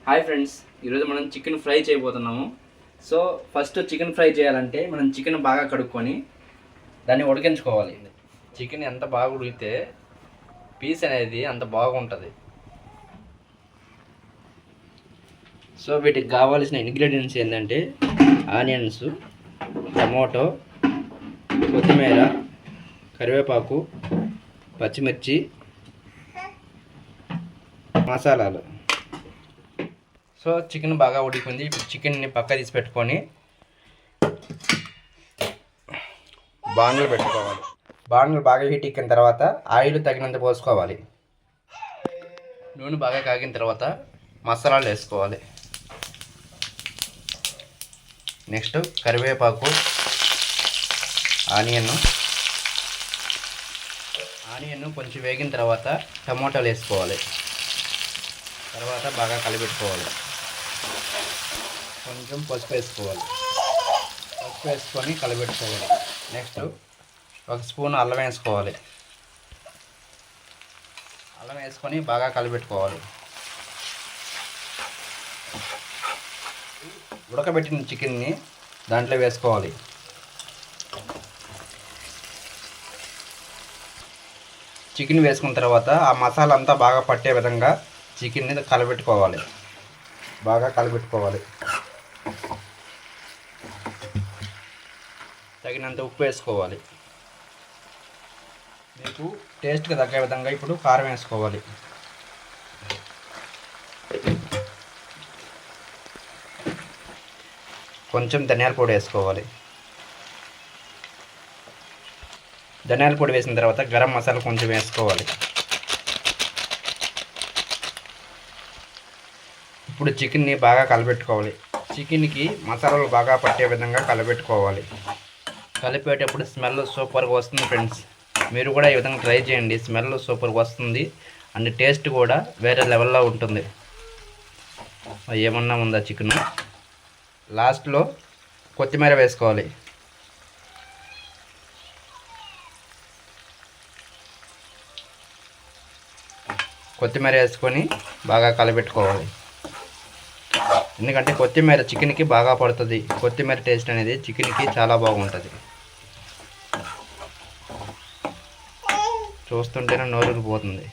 Hi friends, ఈరోజు మనం chicken fry చేయబోతున్నాము. సో ఫస్ట్ చికెన్ ఫ్రై చేయాలంటే మనం చికెన్ బాగా కడుక్కొని దాన్ని ఉడికించుకోవాలి. చికెన్ ఎంత బాగా ఉడికితే పీస్ అనేది అంత బాగుంటుంది. సో వీటికి కావాల్సిన ఇంగ్రీడియంట్స్ ఏంటంటే ఆనియన్స్, టమోటో, కొత్తిమీర, కరివేపాకు, పచ్చిమిర్చి, మసాలాలు. సో చికెన్ బాగా ఉడికింది. ఇప్పుడు చికెన్ని పక్క తీసి పెట్టుకొని బాండ్లు పెట్టుకోవాలి. బాండ్లు బాగా హీట్ ఎక్కిన తర్వాత ఆయిల్ తగినంత పోసుకోవాలి. నూనె బాగా కాగిన తర్వాత మసాలాలు వేసుకోవాలి. నెక్స్ట్ కరివేపాకు, ఆనియన్ కొంచెం వేగిన తర్వాత టమోటాలు వేసుకోవాలి. తర్వాత బాగా కలిపెట్టుకోవాలి. కొంచెం పసుపు వేసుకోవాలి. పసుపు వేసుకొని కలిపెట్టుకోవాలి. నెక్స్ట్ 1 స్పూన్ అల్లం వేసుకోవాలి. అల్లం వేసుకొని బాగా కలిపెట్టుకోవాలి. ఉడకబెట్టిన చికెన్ని దాంట్లో వేసుకోవాలి. చికెన్ వేసుకున్న తర్వాత ఆ మసాలా అంతా బాగా పట్టే విధంగా చికెన్ని కలబెట్టుకోవాలి. బాగా కలబెట్టుకోవాలి. తగినంత ఉప్పు వేసుకోవాలి. మీకు టేస్ట్కి తగ్గ విధంగా ఇప్పుడు కారం వేసుకోవాలి. కొంచెం ధనియాల పొడి వేసుకోవాలి. ధనియాల పొడి వేసిన తర్వాత గరం మసాలా కొంచెం వేసుకోవాలి. ఇప్పుడు చికెన్ని బాగా కలబెట్టుకోవాలి. చికెన్కి మసాలాలు బాగా పట్టే విధంగా కలబెట్టుకోవాలి. కలిపేటప్పుడు స్మెల్ సూపర్గా వస్తుంది ఫ్రెండ్స్. మీరు కూడా ఈ విధంగా ట్రై చేయండి. స్మెల్ సూపర్గా వస్తుంది అండ్ టేస్ట్ కూడా వేరే లెవెల్లో ఉంటుంది. ఏమన్నా ఉందా చికెన్. లాస్ట్లో కొత్తిమీర వేసుకోవాలి. కొత్తిమీర వేసుకొని బాగా కలబెట్టుకోవాలి. ఎందుకంటే కొత్తిమీర చికెన్కి బాగా పడుతుంది. కొత్తిమీర టేస్ట్ అనేది చికెన్కి చాలా బాగుంటుంది. చూస్తుంటేనే నోరూరిపోతుంది.